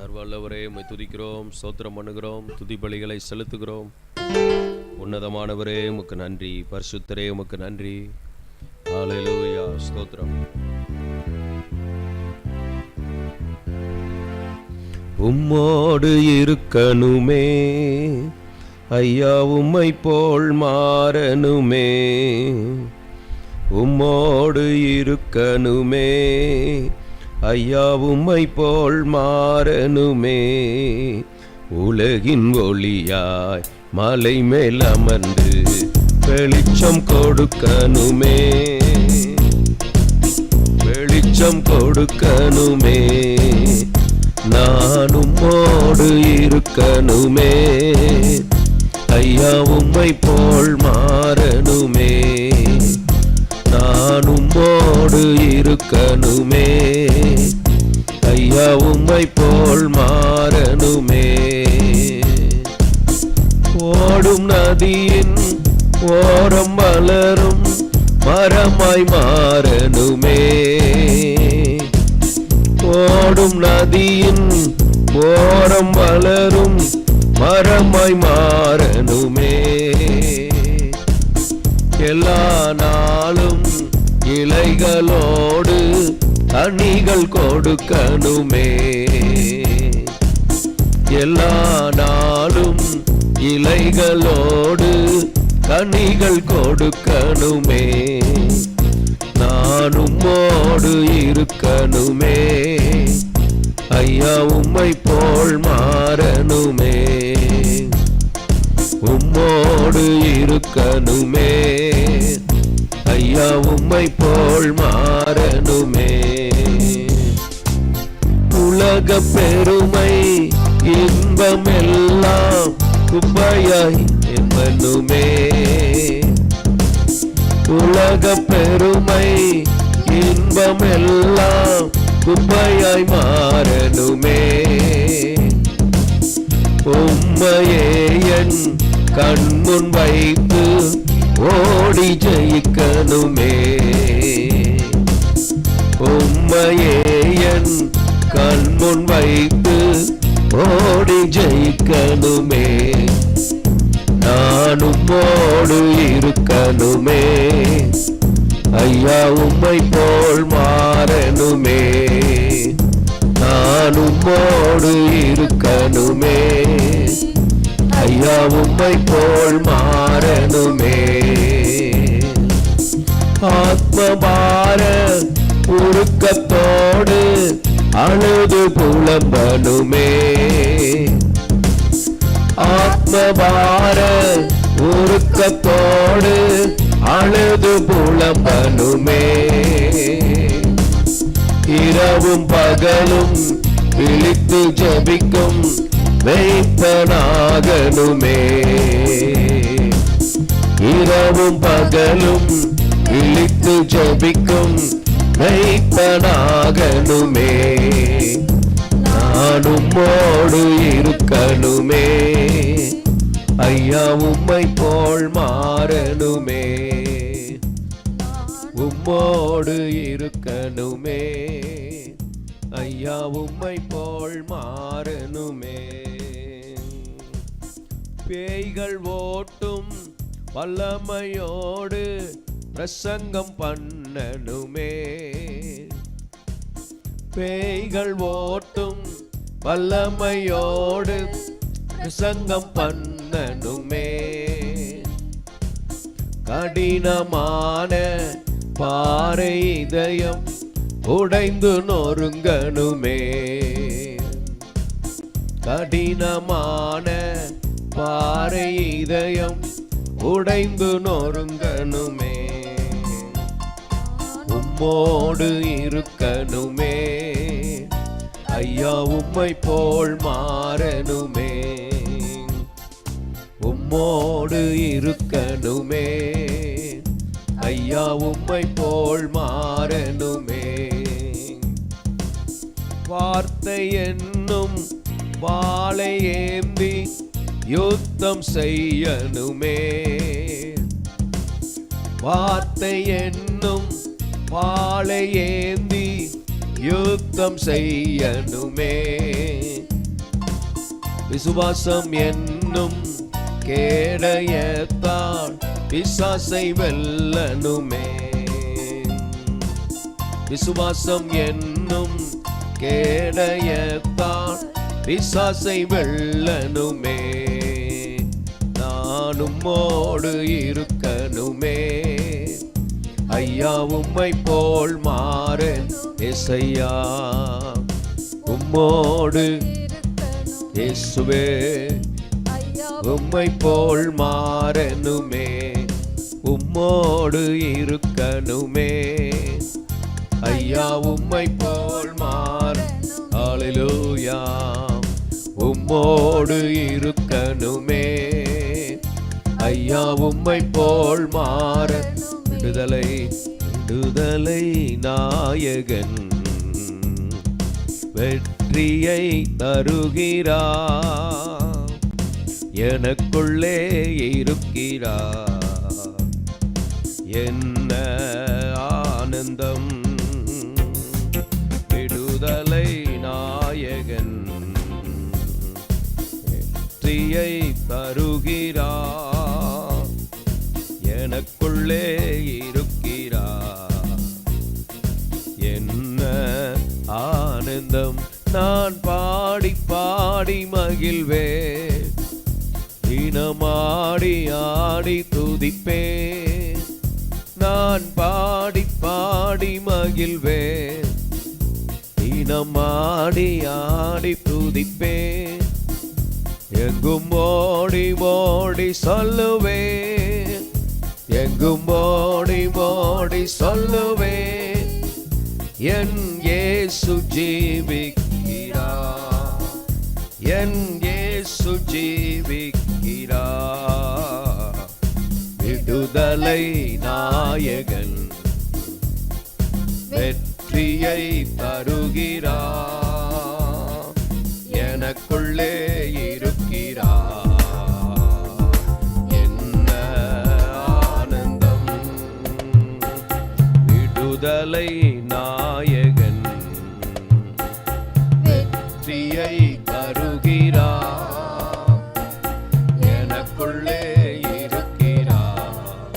சர்வல்லவரே, உம்மை துதிக்கிறோம், ஸ்தோத்திரம் பண்ணுகிறோம், துதி பலிகளை செலுத்துகிறோம். உன்னதமானவரே உமக்கு நன்றி, பரிசுத்தரே உமக்கு நன்றி. ஹல்லேலூயா, ஸ்தோத்திரம். உம்மோடு இருக்கணுமே ஐயா, உம்மை போல் மாறணுமே. உம்மோடு இருக்கணுமே ஐயா, உம்மை போல் மாறணுமே. உலகின் ஒளியாய் மலை மேல் அமர்ந்து வெளிச்சம் கொடுக்கணுமே, வெளிச்சம் கொடுக்கணுமே. நான் உம்மோடு இருக்கணுமே ஐயா, உம்மை போல் மாறணுமே. நான் உம்மோடு இருக்கணுமே ஐயா, உம்மை போல் மாறணுமே. ஓடும் நதியின் ஓரம் வளரும் மரமாய் மாறணுமே. ஓடும் நதியின் ஓரம் வளரும் மரமாய் மாறணுமே. எல்லா நாளும் இலைகளோடு கனிகள் கொடுக்கணுமே. எல்லா நாளும் இலைகளோடு கனிகள் கொடுக்கணுமே. நான் உம்மோடு இருக்கணுமே ஐயா, உம்மை போல் மாறணுமே. உம்மோடு இருக்கணுமே ஐயா, உம்மை போல் மாறணுமே. உலக பெருமை இன்பமெல்லாம் குப்பையாய் எண்ணணுமே. உலக பெருமை இன்பமெல்லாம் குப்பையாய் மாறணுமே. உம்மையே என் கண்முன் வைத்து ஓடி ஜெயிக்கணுமே. உம்மையே என் கண்முன் வைத்து ஓடி ஜெயிக்கணுமே. நான் உம்மோடு இருக்கணுமே ஐயா, உம்மை போல் மாறணுமே. நான் உம்மோடு இருக்கணுமே ஐயா, உம்மை போல் மாறணுமே. ஆத்மபார உருக்கத்தோடு அழுது புலம்பணுமே. ஆத்மபார உருக்கத்தோடு அழுது புலம்பணுமே. இரவும் பகலும் விழித்து ஜெபிக்கும் மெய்ப்பனாகணுமே. இரவும் பகலும் விழித்து ஜெபிக்கும் மெய்ப்பனாகணுமே. நான் உம்மோடு இருக்கணுமே ஐயா, உம்மை போல் மாறணுமே. உம்மோடு இருக்கணுமே ஐயா, உம்மை போல் மாறணுமே. பேய்கள் ஓட்டும் வல்லமையோடு பிரசங்கம் பண்ணணுமே. பேய்கள் ஓட்டும் வல்லமையோடு பிரசங்கம் பண்ணணுமே. கடினமான பாறை இதயம் உடைந்து நொறுங்கணுமே. கடினமான பாறை இதயம் உடைந்து நொறுங்கணுமே. உம்மோடு இருக்கணுமே ஐயா, உம்மை போல் மாறணுமே. உம்மோடு இருக்கணுமே ஐயா, உம்மை போல் மாறணுமே. வார்த்தை என்னும் வாளை ஏந்தி யுத்தம் செய்யணுமே. வார்த்தை என்னும் வாளை ஏந்தி யுத்தம் செய்யணுமே. விசுவாசம் என்னும் கேடயத்தால் பிசாசை வெல்லணுமே. விசுவாசம் என்னும் கேடயத்தால் பிசாசை வெல்லணுமே. நான் உம்மோடு இருக்கணுமே. ஐயா உம்மை போல் மாறேன் ஏசையா, உம்மோடு இயேசுவே உம்மை போல் மாறணுமே. உம்மோடு இருக்கணுமே. ஐயா உம்மை போல் மாற ஹல்லேலூயா. உம்மோடு இருக்கணுமே. ஐயா உம்மை போல் மாற விடுதலை விடுதலை நாயகன் வெற்றியை தருகிறார். எனக்குள்ளே இருக்கிறார். என்ன ஆனந்தம். விடுதலை நாயகன் வெற்றியை தருகிறார். எனக்குள்ளே இருக்கிறார். என்ன ஆனந்தம். நான் பாடி பாடி மகிழ்வேன். தினமாடி ஆடி துதிப்பேன். நான் பாடி பாடி மகிழ்வேன். தினமாடி ஆடி துதிப்பேன். எங்கும் ஓடி ஓடி சொல்லுவேன். எங்கும் ஓடி ஓடி சொல்லுவேன். என் இயேசு ஜீவிக்கிறார். என் இயேசு ஜீவிக்கிறார். விடுதலை நாயகன் வெற்றியை தருகிறார். எனக்குள்ளே இருக்கிறார். என்ன ஆனந்தம். விடுதலை நாயகன் வெற்றியை தருகிறார். எனக்குள்ளே இருக்கிறார்.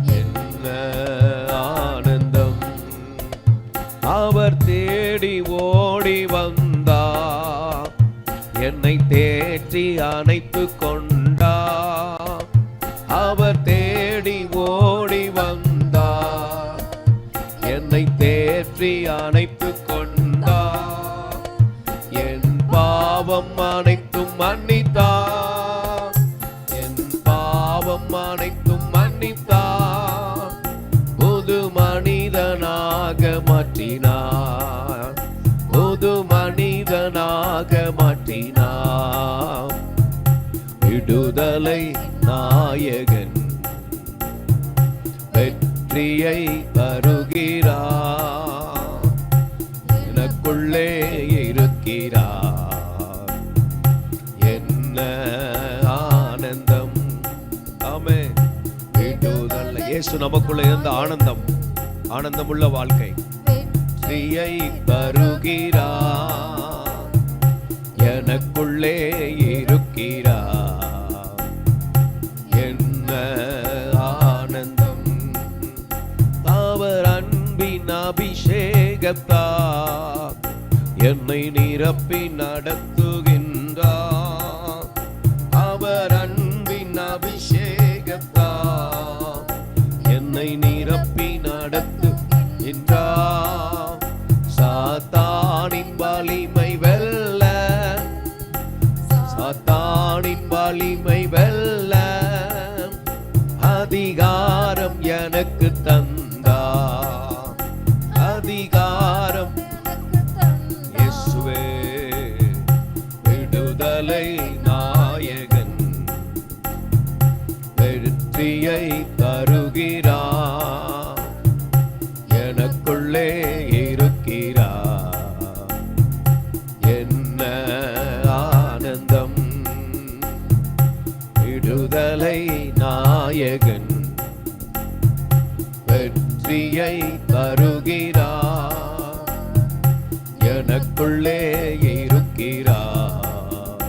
என்ன ஆனந்தம். அவர் தேடி ஓடி வந்தார். என்னை தேற்றி அணைத்து கொண்டார். அவர் தேடி ஓடி வந்தார். என்னை தேற்றி அணைத்து கொண்டார். என் பாவம் அனைத்தும் மன்னித்தார். என் பாவம் அனைத்தும் மன்னித்தார். புது மனிதனாக மாற்றினார். புது மனிதனாக மாற்றினார். விடுதலை நாயகன் வெற்றியை தருகிறார். எனக்குள்ளே இருக்கிறார். என்ன ஆனந்தம். ஆமென். விடுதலை. இயேசு நமக்குள்ளே இருந்த ஆனந்தம், ஆனந்தமுள்ள வாழ்க்கை. வெற்றியை தருகிறார். எனக்குள்ளே இருக்கிறார். என்ன ஆனந்தம். அவர் அன்பின் அபிஷேகத்தார் என்னை நிரப்பி நடத்துகின்றார். அவர் அன்பின் அபிஷேகத்தார் என்னை நிரப்பி நடத்துகின்றார். சாத்தானின் வலிமை வெல்ல, சாத்தானின் வலிமை வெல்ல அதிகாரம் எனக்கு தந்தார். அதிகாரம் இயேசுவே. விடுதலை நாயகன் வெற்றியை தருகிறார். எனக்குள்ளே இருக்கிறார். என்ன ஆனந்தம். விடுதலை நாயகன் வெற்றியை தருகிறார். எனக்குள்ளே இருக்கிறார்.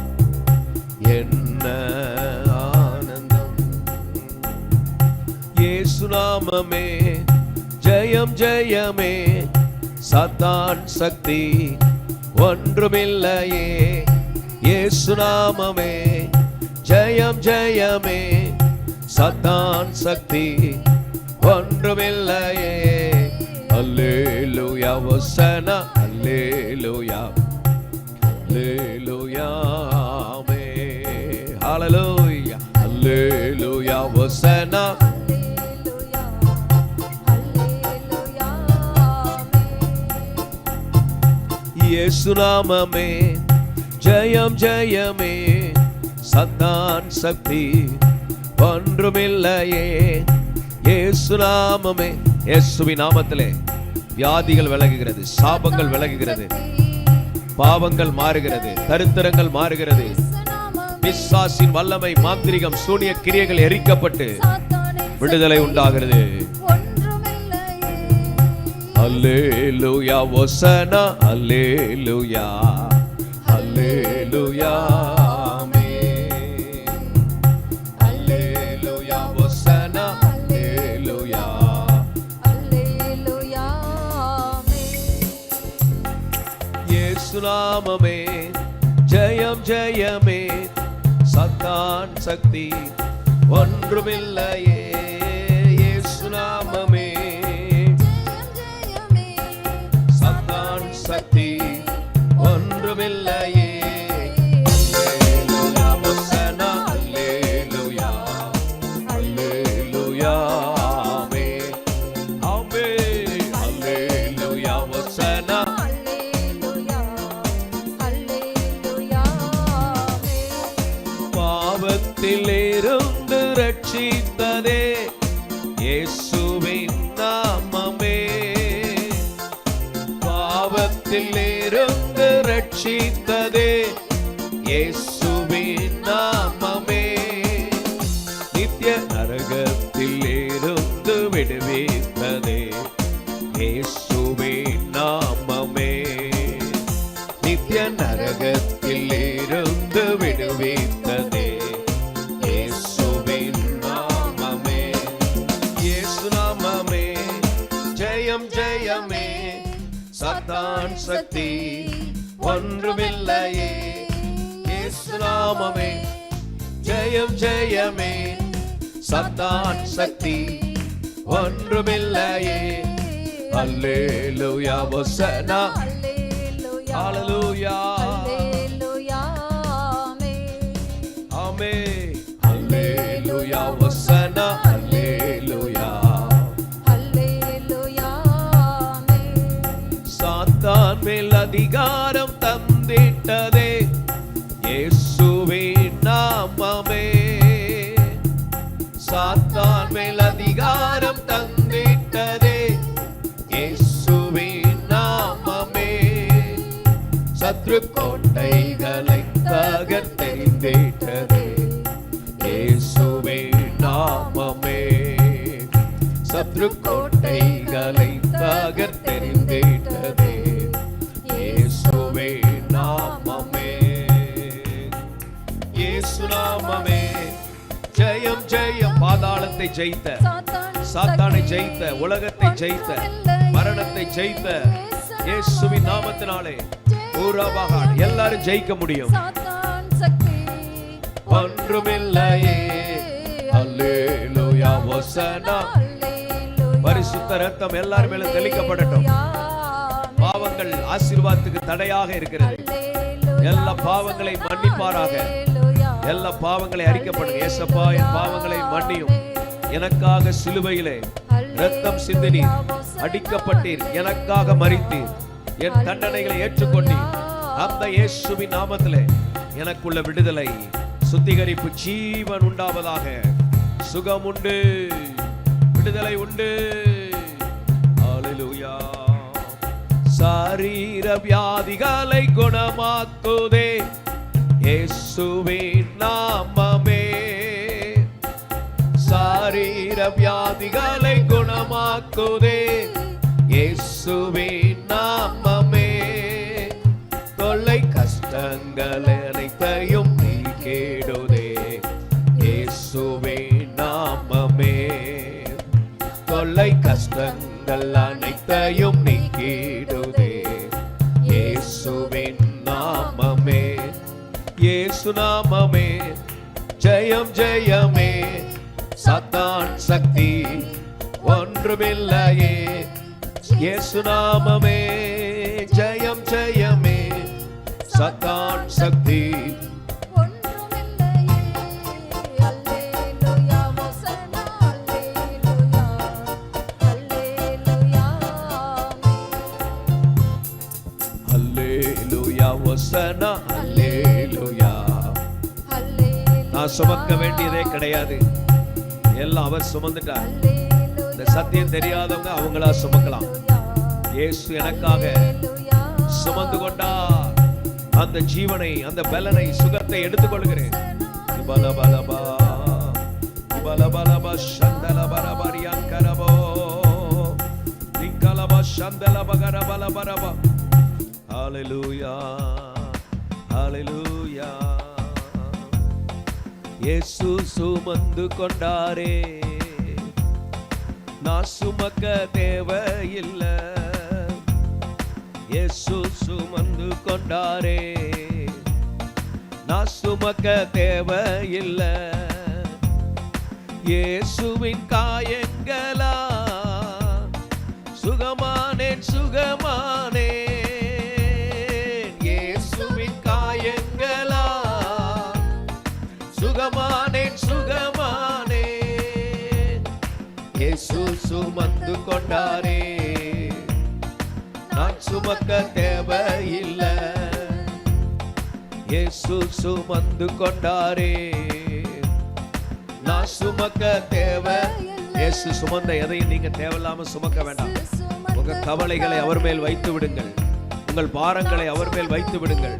நாமமே ஜெயம் ஜெயமே, சாத்தான் சக்தி ஒன்றுமில்லையே. இயேசு நாமமே ஜெயம் ஜெயமே, சாத்தான் சக்தி ஒன்றுமில்லையே. அல்லேலூயா வசனா, அல்லேலூயா அல்லேலூயா ஆமென். ஹல்லேலூயா அல்லேலூயா வசனா, இயேசு நாமமே ஜெயம் ஜெயமே, சாத்தான் சக்தி ஒன்றுமில்லையே. இயேசு நாமமே, இயேசுவின் நாமத்திலே வியாதிகள் விலகுகிறது, சாபங்கள் விலகுகிறது, பாவங்கள் மாறுகிறது, தரித்திரங்கள் மாறுகிறது. பிசாசின் வல்லமை, மாந்திரிகம், சூனிய கிரியைகள் எரிக்கப்பட்டு விடுதலை உண்டாகிறது. அல்லேலூயா வசனா, அல்லேலூயா அல்லேலூயா ஆமென். அல்லேலூயா வசனா, அல்லேலூயா அல்லேலூயா ஆமென். இயேசு நாமமே ஜெயம் ஜெயமே, சாத்தான் சக்தி ஒன்றுமில்லையே. இயேசு நாமமே சாத்தான் சக்தி ஒன்றுமில்லையே. அல்லேலூயா வசனா, அல்லேலூயா அல்லேலூயா ஆமென் ஆமென். அல்லேலூயா வசனா, அல்லேலூயா அல்லேலூயா ஆமென். பாவத்தில் இருந்து ரட்சித்ததே இயேசுவின் நாமமே. பாவத்தில் இருந்து ரட்சித்ததே இயேசுவின் நாமமே. நித்திய நரகத்தில் இருந்து விடுவித்ததே இயேசுவின் நாமமே. நித்திய நரகத்தில் இருந்து விடுவித்ததே இயேசுவின் நாமமே. இயேசு நாமமே ஜெயம் ஜெயமே, சாத்தான் சக்தி ஒன்றுமில்லையே. இயேசு நாமமே ஜெயம் ஜெயமே, சாத்தான் சக்தி ஒன்றுமில்லையே. அல்லேலூயா வசனா, அல்லேலூயா ஹல்லேலூயா அல்லேலூயா ஆமென். ஆமென். அல்லேலூயா வசனா, அல்லேலூயா அல்லேலூயா ஆமென். சாத்தான் மேல் அதிகாரம் தந்திட்டதே இயேசுவின் நாமமே. சாத்தான் மேல் அதிகாரம் தந்திட்டதே இயேசுவின் நாமமே. சத்ரு கோட்டைகளை தகர்த்தெறிந்திட்டதே இயேசுவின் நாமமே. சத்ரு கோட்டைகளை தகர்த்தெறிந்திட்டதே இயேசுவின் நாமமே. இயேசு நாமமே ஜெயம் ஜெயம், பாதாளத்தை ஜெயித்த, சாத்தானை ஜெயித்த, உலகத்தை ஜெயித்த, மரணத்தை ஜெயித்த இயேசுவின் நாமத்தினாலே ஊராபாகான் எல்லாரும் ஜெயிக்க முடியும். சாத்தான் சக்தி ஒன்றுமில்லையே. அல்லேலூயா வசனா, அல்லேலூயா பரிசுத்த ரத்தம் எல்லார் மேலும் தெளிக்கப்படட்டும். பாவங்கள் ஆசீர்வாதத்துக்கு தடையாக இருக்கிறது. எல்லா பாவங்களை மன்னிப்பாராக. எல்லா பாவங்களை அறிக்கப்படுங்க. ஏசப்பா, என் பாவங்களை மன்னியும். எனக்காக சிலுவையிலே ரத்தம் சிந்தினீர், அடிக்கப்பட்டீர், எனக்காக மரித்தீர், என் தண்டனைகளை ஏற்றுக்கொண்டீர். அந்த இயேசுவின் நாமத்திலே எனக்குள்ள விடுதலை, சுத்திகரிப்பு, ஜீவன் உண்டாவதாக. சுகம் உண்டு, விடுதலை உண்டு. ஹல்லேலூயா. சாரீர வியாதிகளை குணமாக்குதே இயேசுவின் நாமமே. சாரீர வியாதிகளை குணமாக்குதே இயேசுவின் நாமமே. தொல்லை கஷ்டங்கள் அனைத்தையும் நீக்கிடுதே இயேசுவின் நாமமே. கஷ்டங்கள் அனைத்தையும் நீக்கிடுதே. இயேசுவின் நாமமே, இயேசு நாமமே, ஜெயம் ஜெயமே, சாத்தான் சக்தி ஒன்றுமில்லையே. இயேசு நாமமே, ஜெயம் ஜெயமே, சாத்தான் சக்தி ஒன்றுமில்லையே. அல்லேலூயா வசனா அல்லேலூயா அல்லேலூயா அல்லேலூயா வசனா அல்லேலூயா. நான் சுமக்க வேண்டியதே கிடையாது, எல்லாம் அவர் சுமந்துட்டார். இந்த சத்தியம் தெரியாதவங்க அவங்களா சுமக்கலாம். இயேசு எனக்காக சுமந்து கொண்டார். அந்த ஜீவனை, அந்த பலனை, சுகத்தை எடுத்துக்கொள்கிறேன். பலபலபா பலபலபா சந்தலபரபரியான் கரபோ நிக்கலபா சந்தலபகரபலபரபா. ஹalleluya ஹalleluya. இயேசு சுமந்து கொண்டாரே, நான் சுமக்க தேவையில்லை. இயேசு சுமந்து கொண்டாரே, நான் சுமக்க தேவையில்லை. இயேசுவின் காயங்களா சுகமானேன் சுகமானேன். இயேசுவின் காயங்களா சுகமானேன் சுகமானேன். இயேசு சுமந்து கொண்டாரே, நான் சுமக்க தேவையில்லை. இயேசு சுமந்து கொண்டாரே, நான் சுமக்க தேவை. இயேசு சுமந்த எதையும் நீங்க தேவையில்லாம சுமக்க வேண்டாம். உங்க கவலைகளை அவர் மேல் வைத்து விடுங்கள், உங்கள் பாரங்களை அவர் மேல் வைத்து விடுங்கள்.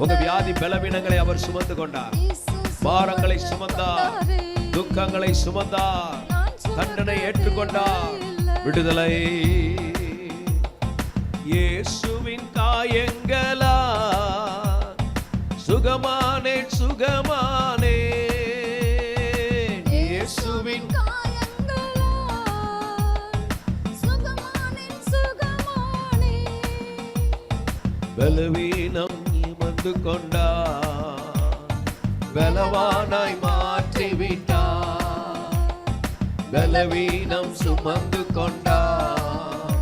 உங்க வியாதி பலவீனங்களை அவர் சுமந்து கொண்டார். பாரங்களை சுமந்தார், துக்கங்களை சுமந்தார், தண்டனை ஏற்றுக்கொண்டார். விடுதலை இயேசுவின் காயங்களா சுகமானேன் சுகமானேன். இயேசுவின் காயங்களா சுகமானேன் சுகமானேன். பலவீனம் சுமந்து கொண்டார், பலவானாய் மாற்றிவிட்டார். பலவீனம் சுமந்து கொண்டார்,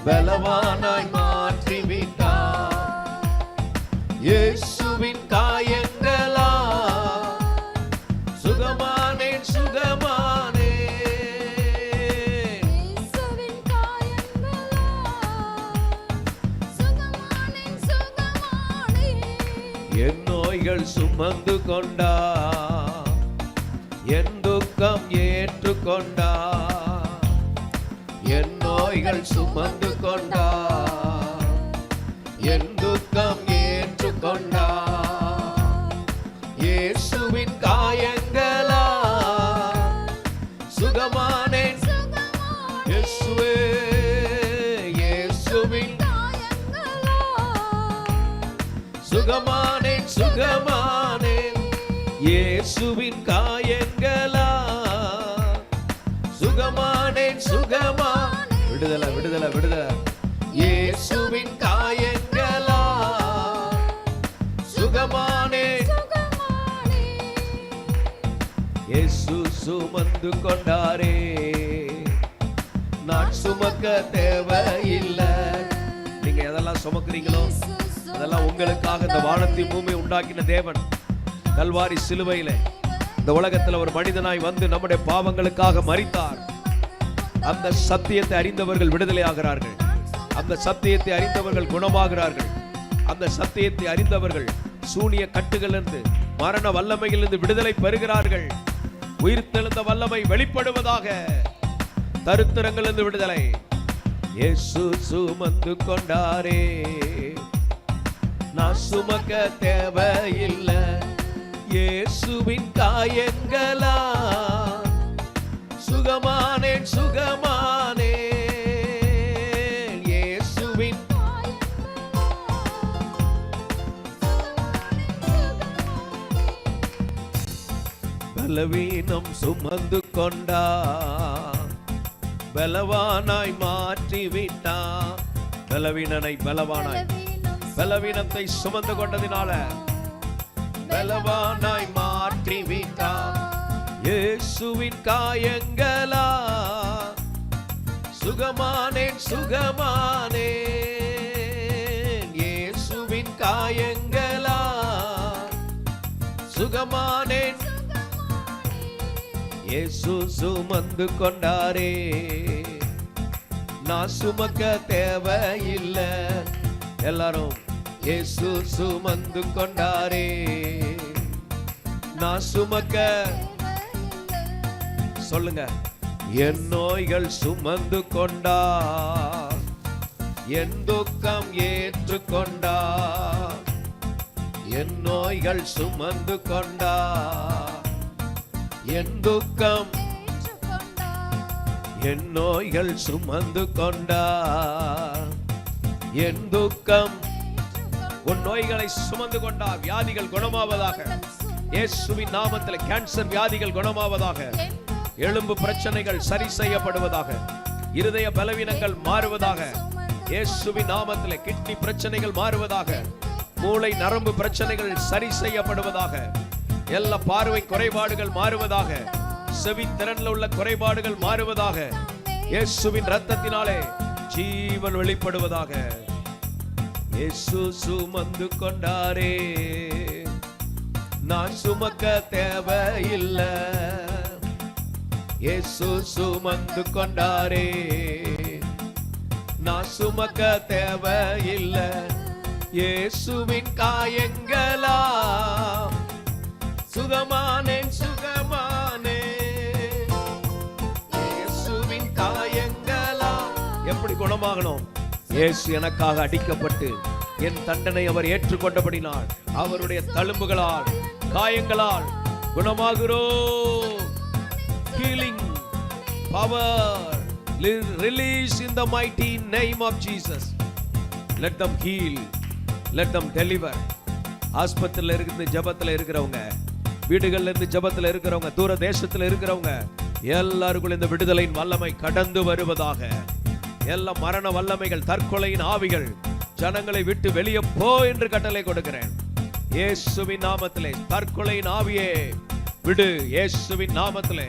பலவானாய் மாற்றிவிட்டார். இயேசுவின் காயங்களா சுகமானேன் சுகமானேன். இயேசுவின் காயங்களா சுகமானேன் சுகமானேன். என் நோய்கள் சுமந்து கொண்டார், என் துக்கம் ஏற்றுக்கொண்டார். என் நோய்கள் சுமந்து கொண்டார், என் துக்கம் ஏற்றுக்கொண்டார். இயேசுவின் காயங்களா சுகமானேன். இயேசுவே, இயேசுவின் காயங்களா சுகமானேன் சுகமானேன். இயேசுவின் காயங்களா சுகமானேன் சுகமா. விடுதலை விடுதலை விடுதலை. இயேசுவின் காயங்களா சுகமானேன். இயேசு சுமந்து கொண்டாரே, நான் சுமக்க தேவையில்லை. நீங்க எதெல்லாம் சுமக்கிறீங்களோ அதெல்லாம் உங்களுக்காக இந்த வானத்தின் பூமி உண்டாக்கின தேவன் கல்வாரி சிலுவையில இந்த உலகத்தில் ஒரு மனிதனாய் வந்து நம்முடைய பாவங்களுக்காக மரித்தார். அந்த சத்தியத்தை அறிந்தவர்கள் விடுதலை ஆகிறார்கள், அந்த சத்தியத்தை அறிந்தவர்கள் குணமாகிறார்கள், அந்த சத்தியத்தை அறிந்தவர்கள் சூனிய கட்டுகளிலிருந்து, மரண வல்லமையிலிருந்து விடுதலை பெறுகிறார்கள். உயிர்த்தெழுந்த வல்லமை வெளிப்படுவதாக. தரித்திரங்களிலிருந்து விடுதலை. இயேசு சுமந்து கொண்டாரே, நான் சுமக்க தேவையில்லை. இயேசுவின் காயங்களா சுகமானேன் சுகமானேன். இயேசுவின் பலவீனம் சுமந்து கொண்டார், பலவானாய் மாற்றி விட்டார். பலவீனனை பலவானாய், பலவீனத்தை சுமந்து கொண்டதினால பலவானாய் மாற்றி விட்டார். இயேசுவின் காயங்களா சுகமானேன், சுகமானேன். இயேசுவின் காயங்களா சுகமானேன். இயேசு சுமந்து கொண்டாரே, நான் சுமக்க தேவையில்லை. எல்லாரும் இயேசு சுமந்து கொண்டாரே, நான் சுமக்க. சொல்லுங்க, என் நோய்கள் சுமந்து கொண்டார், என் துக்கம் ஏற்றுக்கொண்டார். என் நோய்கள் சுமந்து கொண்டார், என் துக்கம், என் நோய்கள் சுமந்து கொண்டார், என் துக்கம். உன் நோய்களை சுமந்து கொண்டார். வியாதிகள் குணமாவதாக இயேசுவின் நாமத்தில். கேன்சர் வியாதிகள் குணமாவதாக, எலும்பு பிரச்சனைகள் சரி செய்யப்படுவதாக, இருதய பலவீனங்கள் மாறுவதாக இயேசுவின் நாமத்தில். கிட்னி பிரச்சனைகள் மாறுவதாக, மூளை நரம்பு பிரச்சனைகள் சரி செய்யப்படுவதாக, எல்லா பார்வை குறைபாடுகள் மாறுவதாக, செவி திறனில் உள்ள குறைபாடுகள் மாறுவதாக, இயேசுவின் இரத்தத்தினாலே ஜீவன் வெளிப்படுவதாக. இயேசு சுமந்து கொண்டாரே, நான் சுமக்க தேவையில்லை. இயேசு சுமந்து கொண்டாரே, நான் சுமக்க தேவையில்லை. இயேசுவின் காயங்களா சுகமானேன், சுகமானேன். இயேசுவின் காயங்களா. எப்படி குணமாகணும்? இயேசு எனக்காக அடிக்கப்பட்டு என் தண்டனை அவர் ஏற்றுக்கொண்டபடினால் அவருடைய தழும்புகளால், காயங்களால் குணமாகிறோம். Healing power release in the mighty name of Jesus. Let them heal, let them deliver. ஆஸ்பத்திரியில் இருந்து ஜெபத்தில் இருக்கிறவங்க, வீடுகள்ல இருந்து ஜெபத்தில் இருக்கிறவங்க, தூர தேசத்தில் இருக்கிறவங்க எல்லாருக்குள்ள இந்த விடுதலையின் வல்லமை கடந்து வருவதாக. எல்லா மரண வல்லமைகள், தற்கொலையின் ஆவிகள் ஜனங்களை விட்டு வெளியே போ என்று கட்டளை கொடுக்கிறேன் இயேசுவின் நாமத்திலே. தற்கொலையின் ஆவியே விடு, இயேசுவின் நாமத்திலே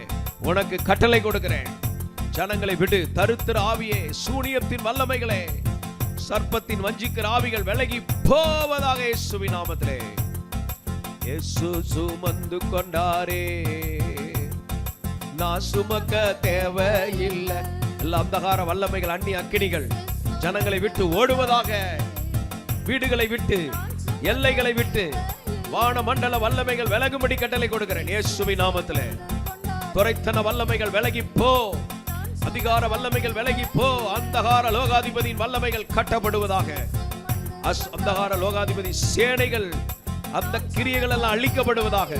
உனக்கு கட்டளை கொடுக்கிறேன். ஜனங்களை விடு. தருத்திர ஆவியே, சூனியத்தின் வல்லமைகளே, சர்ப்பத்தின் வஞ்சிக்கிற ஆவிகள் விலகி போவதாக இயேசுவின் நாமத்திலே. இயேசு சுமந்து கொண்டாரே, நான் சுமக்க தேவையில்லை. எல்லா அந்தகார வல்லமைகள், அந்நிய அக்கினிகள் ஜனங்களை விட்டு ஓடுவதாக. வீடுகளை விட்டு, எல்லைகளை விட்டு, வான மண்டல வல்லமைகள் விலகும்படி கட்டளை கொடுக்கிறேன் இயேசுவின் நாமத்திலே. துரைத்தன வல்லமைகள் விலகி போ, அதிகார வல்லமைகள் விலகி போ. அந்தகார லோகாதிபதியின் வல்லமைகள் கட்டப்படுவதாக. அந்தகார லோகாதிபதி சேனைகள், அந்த கிரியைகள் எல்லாம் அழிக்கப்படுவதாக.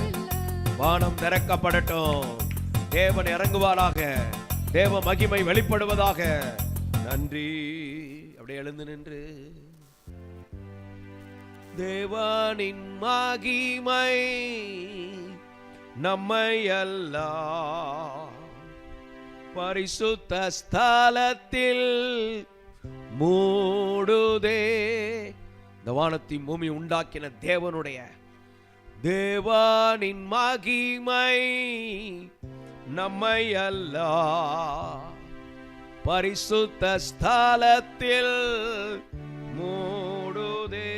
வானம் திறக்கப்படட்டும், தேவன் இறங்குவாராக, தேவ மகிமை வெளிப்படுவதாக. நன்றி. அப்படியே எழுந்து நின்று தேவனின் மகிமை நம்மை எல்லாம் பரிசுத்த ஸ்தலத்தில் மூடுதே. இந்த வானத்தின் பூமி உண்டாக்கின தேவனின் மகிமை நம்மை எல்லாம் பரிசுத்த ஸ்தலத்தில் மூடுதே.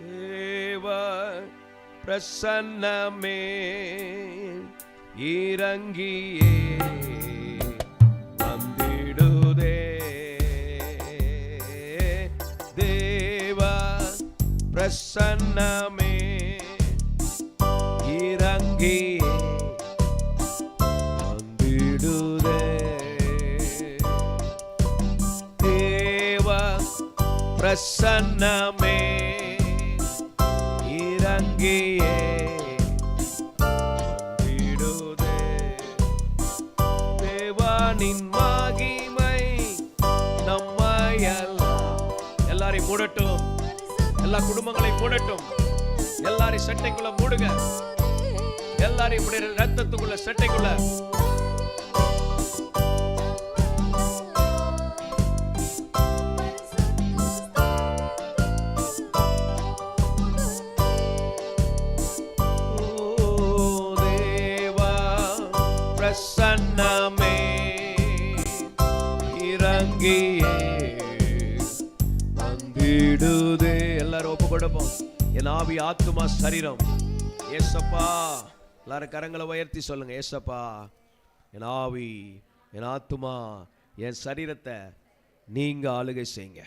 தேவ பிரசன்னமே இறங்கியே வந்திடுதே. தேவ பிரசன்னமே இறங்கியே வந்திடுதே. தேவ பிரசன்னமே இறங்கியே வந்திடுதே. தேவனின் மகிமை நம்மை எல்லாரையும் மூடட்டும், எல்லா குடும்பங்களையும் மூடட்டும். எல்லாரையும் சட்டைக்குள்ள மூடுங்க. எல்லாரையும் இப்படி ரத்தத்துக்குள்ள செட்டைக்குள்ள தேவா பிரசன்னமே இறங்கியே வந்திடுதே. எல்லாரும் ஒப்பு கொடுப்போம். என் ஆவி ஆத்துமா சரீரம் ஏசப்பா. எல்லாரும் கரங்களை உயர்த்தி சொல்லுங்க. ஏசப்பா, என் ஆவி, என் ஆத்துமா, என் சரீரத்தை நீங்க ஆளுகை செய்யுங்க.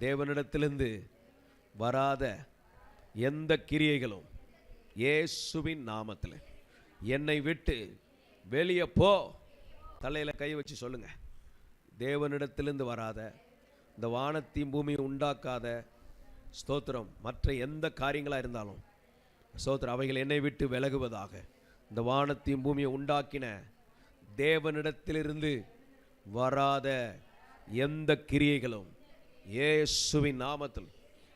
தேவனிடத்திலிருந்து வராத எந்த கிரியைகளும் இயேசுவின் நாமத்தில் என்னை விட்டு வெளியே போ. தலையில கை வச்சு சொல்லுங்க. தேவனிடத்திலிருந்து வராத, இந்த வானத்தையும் பூமியை உண்டாக்காத ஸ்தோத்திரம், மற்ற எந்த காரியங்களாக இருந்தாலும் ஸ்தோத்திரம், அவைகள் என்னை விட்டு விலகுவதாக. இந்த வானத்தையும் பூமியை உண்டாக்கின தேவனிடத்திலிருந்து வராத எந்த கிரியைகளும் இயேசுவின் நாமத்தில்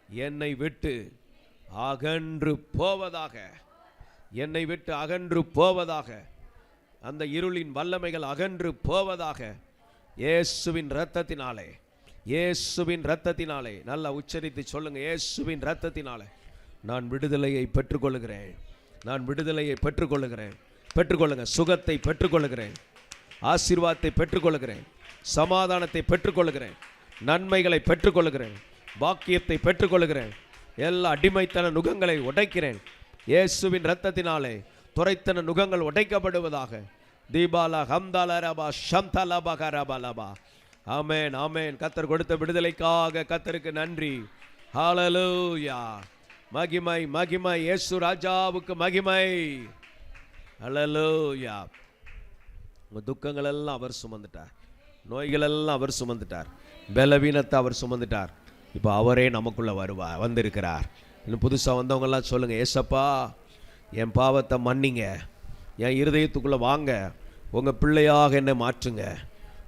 என்னை விட்டு அகன்று போவதாக. என்னை விட்டு அகன்று போவதாக. அந்த இருளின் வல்லமைகள் அகன்று போவதாக. இயேசுவின் இரத்தத்தினாலே, இயேசுவின் இரத்தத்தினாலே. நல்லா உச்சரித்து சொல்லுங்க. இயேசுவின் இரத்தத்தினாலே நான் விடுதலையை பெற்றுக்கொள்கிறேன். நான் விடுதலையை பெற்றுக்கொள்கிறேன். பெற்றுக்கொள்ளுங்க. சுகத்தை பெற்றுக்கொள்கிறேன். ஆசீர்வாதத்தை பெற்றுக்கொள்கிறேன். சமாதானத்தை பெற்றுக்கொள்கிறேன். நன்மைகளை பெற்றுக்கொள்கிறேன். பாக்கியத்தை பெற்றுக்கொள்கிறேன். எல்லா அடிமைத்தன நுகங்களை உடைக்கிறேன். இயேசுவின் இரத்தத்தினாலே துரைத்தன நுகங்கள் உடைக்கப்படுவதாக. தீபாலா ஹம்தாலரபா ஷம்தலபகரபலபா. ஆமென், ஆமென். கர்த்தர் கொடுத்த விடுதலைக்காக கர்த்தருக்கு நன்றி. ஹல்லேலூயா. மகிமை, மகிமை. இயேசு ராஜாவுக்கு மகிமை. ஹல்லேலூயா. உங்க துக்கங்கள் எல்லாம் அவர் சுமந்துட்டார். நோய்கள் எல்லாம் அவர் சுமந்துட்டார். பலவீனத்தை அவர் சுமந்துட்டார். இப்போ அவரே நமக்குள்ள வந்திருக்கிறார். இன்னும் புதுசாக வந்தவங்க எல்லாம் சொல்லுங்க. ஏசப்பா, என் பாவத்தை மன்னிங்க. என் இருதயத்துக்குள்ள வாங்க. உங்க பிள்ளையாக என்னை மாற்றுங்க.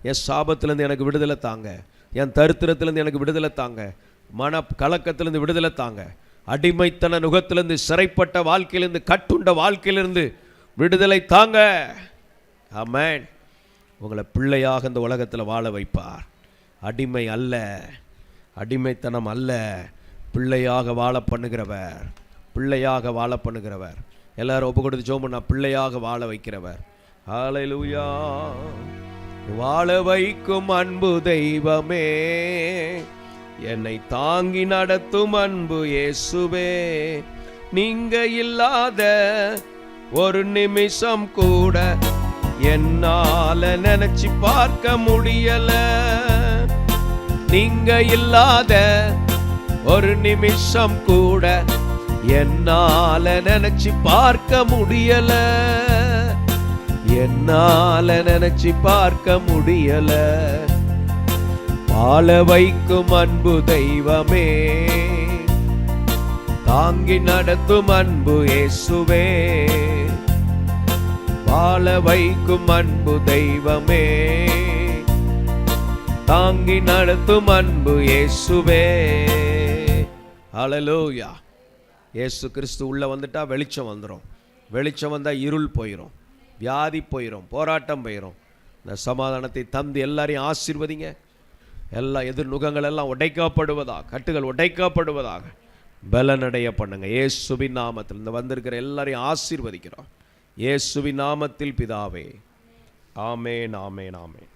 என் சாபத்திலேருந்து எனக்கு விடுதலை தாங்க. என் தரித்திரத்திலேருந்து எனக்கு விடுதலை தாங்க. மன கலக்கத்திலேருந்து விடுதலை தாங்க. அடிமைத்தன நுகத்திலிருந்து, சிறைப்பட்ட வாழ்க்கையிலிருந்து, கட்டுண்ட வாழ்க்கையிலிருந்து விடுதலை தாங்க. ஆமென். உங்களை பிள்ளையாக இந்த உலகத்தில் வாழ வைப்பார். அடிமை அல்ல, அடிமைத்தனம் அல்ல, பிள்ளையாக வாழ பண்ணுகிறவர். பிள்ளையாக வாழ பண்ணுகிறவர். எல்லாரும் ஒப்பு கொடுத்து ஜெபம் பண்ணா. பிள்ளையாக வாழ வைக்கிறவர். ஹல்லேலூயா. வாழ வைக்கும் அன்பு தெய்வமே, என்னை தாங்கி நடத்தும் அன்பு இயேசுவே, நீங்க இல்லாத ஒரு நிமிஷம் கூட என்னால நினைச்சு பார்க்க முடியல. நீங்க இல்லாத ஒரு நிமிஷம் கூட என்னால நினைச்சு பார்க்க முடியல. என்னால நினைச்சு பார்க்க முடியல. வாழ வைக்கும் அன்பு தெய்வமே, தாங்கி நடத்தும் அன்பு இயேசுவே, வாழ வைக்கும் அன்பு தெய்வமே, தாங்கி நடத்தும் அன்பு இயேசுவே. ஹல்லேலூயா. இயேசு கிறிஸ்து உள்ள வந்துட்டா வெளிச்சம் வந்துடும். வெளிச்சம் வந்தா இருள் போயிடும், வியாதி போயிடும், போராட்டம் போயிடும். இந்த சமாதானத்தை தந்து எல்லாரையும் ஆசீர்வதிங்க. எல்லா எதிர் நுகங்கள் எல்லாம் உடைக்கப்படுவதாக, கட்டுகள் உடைக்கப்படுவதாக பலனடைய பண்ணுங்க. இயேசுவின் நாமத்தில் இந்த வந்திருக்கிற எல்லாரையும் ஆசீர்வதிக்கிறோம். இயேசுவின் நாமத்தில் பிதாவே. ஆமென், ஆமென், ஆமென்.